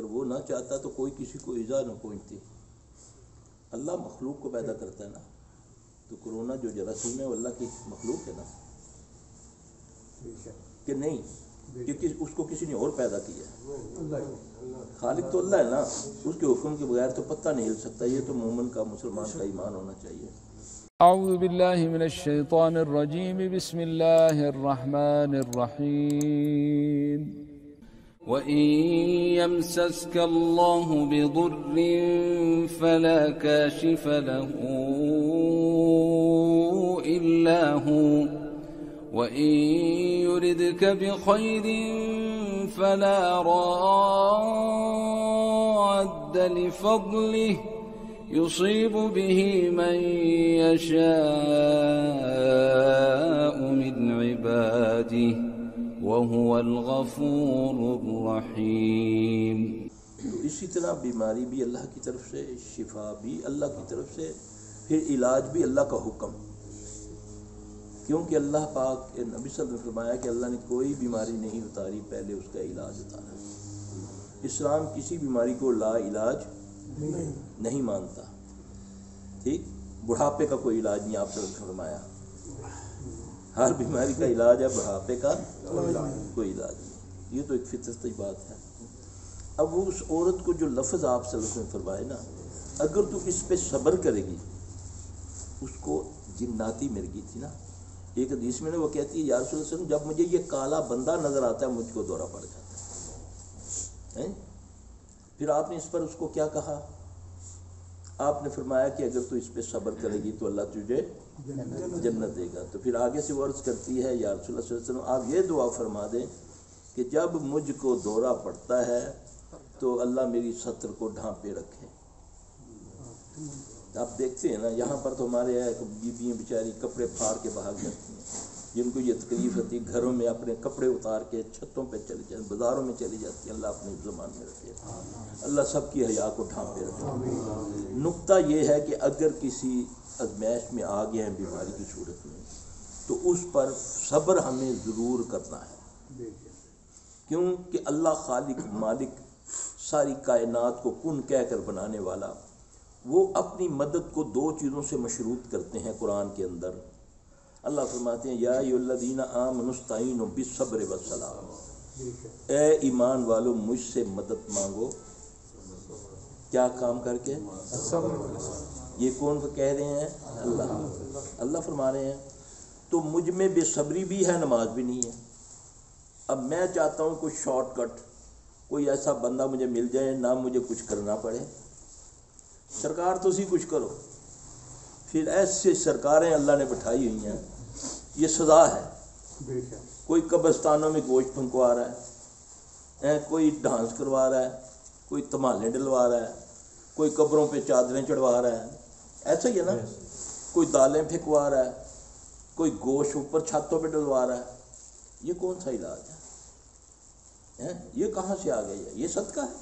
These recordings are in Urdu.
اگر وہ نہ چاہتا تو کوئی کسی کو ایذا نہ پہنچتی. اللہ مخلوق کو پیدا کرتا ہے نا، تو کرونا جو جراثیم ہے وہ اللہ کی مخلوق ہے نا کہ نہیں، کیونکہ اس کو کسی نے اور پیدا کیا ہے. خالق تو اللہ ہے نا، اس کے حکم کے بغیر تو پتہ نہیں ہل سکتا. یہ تو مومن کا مسلمان کا ایمان ہونا چاہیے. اعوذ باللہ من الشیطان الرجیم بسم اللہ الرحمن الرحیم وَإِن يَمْسَسْكَ اللَّهُ بِضُرٍّ فَلَا كَاشِفَ لَهُ إِلَّا هُوَ وَإِن يُرِدْكَ بِخَيْرٍ فَلَا رَادَّ لِفَضْلِهِ يُصِيبُ بِهِ مَن يَشَاءُ مِنْ عِبَادِهِ وَهُوَ الْغَفُورُ الرَّحِيمُ. تو اسی طرح بیماری بھی اللہ کی طرف سے، شفا بھی اللہ کی طرف سے، پھر علاج بھی اللہ کا حکم. کیونکہ اللہ پاک نبی صلی اللہ علیہ وسلم نے فرمایا کہ اللہ نے کوئی بیماری نہیں اتاری پہلے اس کا علاج اتارا. اسلام کسی بیماری کو لا علاج نہیں مانتا. ٹھیک، بڑھاپے کا کوئی علاج نہیں آپ نے فرمایا. ہر بیماری کا علاج ہے، بڑھاپے کا کوئی علاج نہیں. یہ تو ایک فطرتی بات ہے. اب وہ اس عورت کو جو لفظ آپ صلی اللہ علیہ وسلم نے فرمائے نا، اگر تو اس پہ صبر کرے گی، اس کو جناتی مرگی تھی نا. ایک حدیث میں نے وہ کہتی ہے یا رسول اللہ صلی اللہ علیہ وسلم جب مجھے یہ کالا بندہ نظر آتا ہے مجھ کو دورہ پڑ جاتا ہے. پھر آپ نے اس پر اس کو کیا کہا؟ آپ نے فرمایا کہ اگر تو اس پہ صبر کرے گی تو اللہ تجھے جنت دے گا. تو پھر آگے سے وہ عرض کرتی ہے یا رسول اللہ صلی اللہ علیہ وسلم آپ یہ دعا فرما دیں کہ جب مجھ کو دورہ پڑتا ہے تو اللہ میری ستر کو ڈھانپے رکھے. آپ دیکھتے ہیں نا یہاں پر تو ہمارے بیویاں بیچاری کپڑے پھاڑ کے بھاگ جاتی ہیں، جن کو یہ تکلیف ہوتی ہے گھروں میں اپنے کپڑے اتار کے چھتوں پہ چلی جاتی، بازاروں میں چلی جاتی ہیں. اللہ اپنے زمان میں رکھے، اللہ سب کی حیا کو ڈھانپے رکھے. نقطہ یہ ہے کہ اگر کسی ازمائش میں آ گئے ہیں بیماری کی صورت میں تو اس پر صبر ہمیں ضرور کرنا ہے. کیونکہ اللہ خالق مالک ساری کائنات کو کن کہہ کر بنانے والا، وہ اپنی مدد کو دو چیزوں سے مشروط کرتے ہیں. قرآن کے اندر اللہ فرماتے ہیں یا ایھا الذین آمنوا استعینوا بالصبر والصلاۃ، اے ایمان والو مجھ سے مدد مانگو. کیا کام کر کے؟ صبر. یہ کون کہہ رہے ہیں؟ اللہ فرما رہے ہیں. تو مجھ میں بے صبری بھی ہے، نماز بھی نہیں ہے. اب میں چاہتا ہوں کوئی شارٹ کٹ، کوئی ایسا بندہ مجھے مل جائے نہ مجھے کچھ کرنا پڑے. سرکار تو اسی کچھ کرو. پھر ایسے سرکاریں اللہ نے بٹھائی ہوئی ہیں، یہ سزا ہے. کوئی قبرستانوں میں گوشت پھنکوا رہا ہے، کوئی ڈانس کروا رہا ہے، کوئی تمالے ڈلوا رہا ہے، کوئی قبروں پہ چادریں چڑھوا رہا ہے. ایسا ہی ہے نا. کوئی دالیں پھینکوا رہا ہے، کوئی گوشت اوپر چھتوں پہ ڈلوا رہا ہے. یہ کون سا علاج ہے؟ یہ کہاں سے آ گئی ہے؟ یہ صدقہ ہے.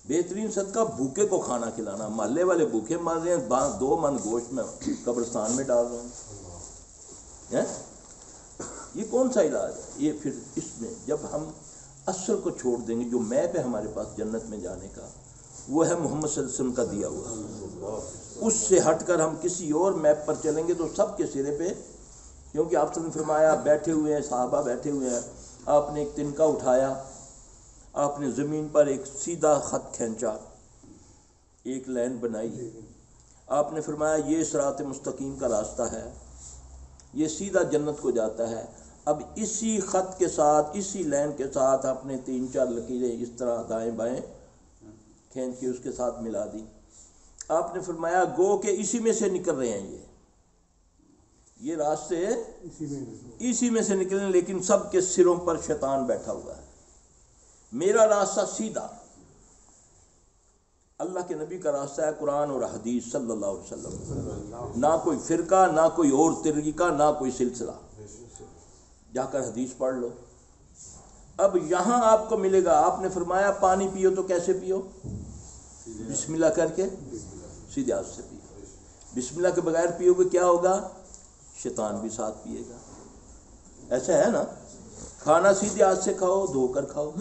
بہترین صدقہ بھوکے کو کھانا کھلانا. محلے والے بھوکے مر رہے ہیں، 2 من گوشت میں قبرستان میں ڈال رہے ہیں. یہ کون سا علاج ہے؟ یہ پھر اس میں جب ہم اصل کو چھوڑ دیں گے، جو میپ ہے ہمارے پاس جنت میں جانے کا، وہ ہے محمد صلی اللہ علیہ وسلم کا دیا ہوا. اس سے ہٹ کر ہم کسی اور میپ پر چلیں گے تو سب کے سرے پہ، کیونکہ آپ نے فرمایا بیٹھے ہوئے ہیں صحابہ بیٹھے ہوئے ہیں، آپ نے ایک تنکا اٹھایا، آپ نے زمین پر ایک سیدھا خط کھینچا، ایک لائن بنائی، آپ نے فرمایا یہ صراط مستقیم کا راستہ ہے، یہ سیدھا جنت کو جاتا ہے. اب اسی خط کے ساتھ، اسی لائن کے ساتھ آپ نے 3-4 لکیریں اس طرح دائیں بائیں کھینچ کے اس کے ساتھ ملا دی. آپ نے فرمایا گو کہ اسی میں سے نکل رہے ہیں، یہ راستے اسی میں سے نکلیں، لیکن سب کے سروں پر شیطان بیٹھا ہوا ہے. میرا راستہ سیدھا اللہ کے نبی کا راستہ ہے، قرآن اور حدیث صلی اللہ علیہ وسلم. نہ کوئی فرقہ، نہ کوئی اور طریقہ، نہ کوئی سلسلہ. جا کر حدیث پڑھ لو. اب یہاں آپ کو ملے گا. آپ نے فرمایا پانی پیو تو کیسے پیو؟ بسم اللہ کر کے سیدھے ہاتھ سے پیو. بسم اللہ کے بغیر پیو گے کیا ہوگا؟ شیطان بھی ساتھ پیے گا. ایسا ہے نا. کھانا سیدھے ہاتھ سے کھاؤ، دھو کر کھاؤ،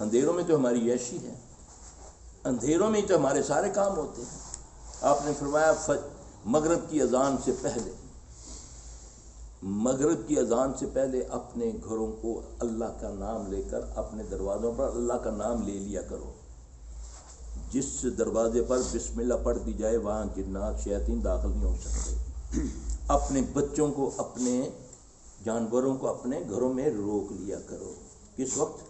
اندھیروں میں تو ہماری عیشی ہے، اندھیروں میں تو ہمارے سارے کام ہوتے ہیں۔ آپ نے فرمایا مغرب کی اذان سے پہلے، مغرب کی اذان سے پہلے اپنے گھروں کو اللہ کا نام لے کر اپنے دروازوں پر اللہ کا نام لے لیا کرو۔ جس دروازے پر بسم اللہ پڑھ دی جائے وہاں جنات شیاطین داخل نہیں ہو سکتے۔ اپنے بچوں کو، اپنے جانوروں کو اپنے گھروں میں روک لیا کرو۔ کس وقت؟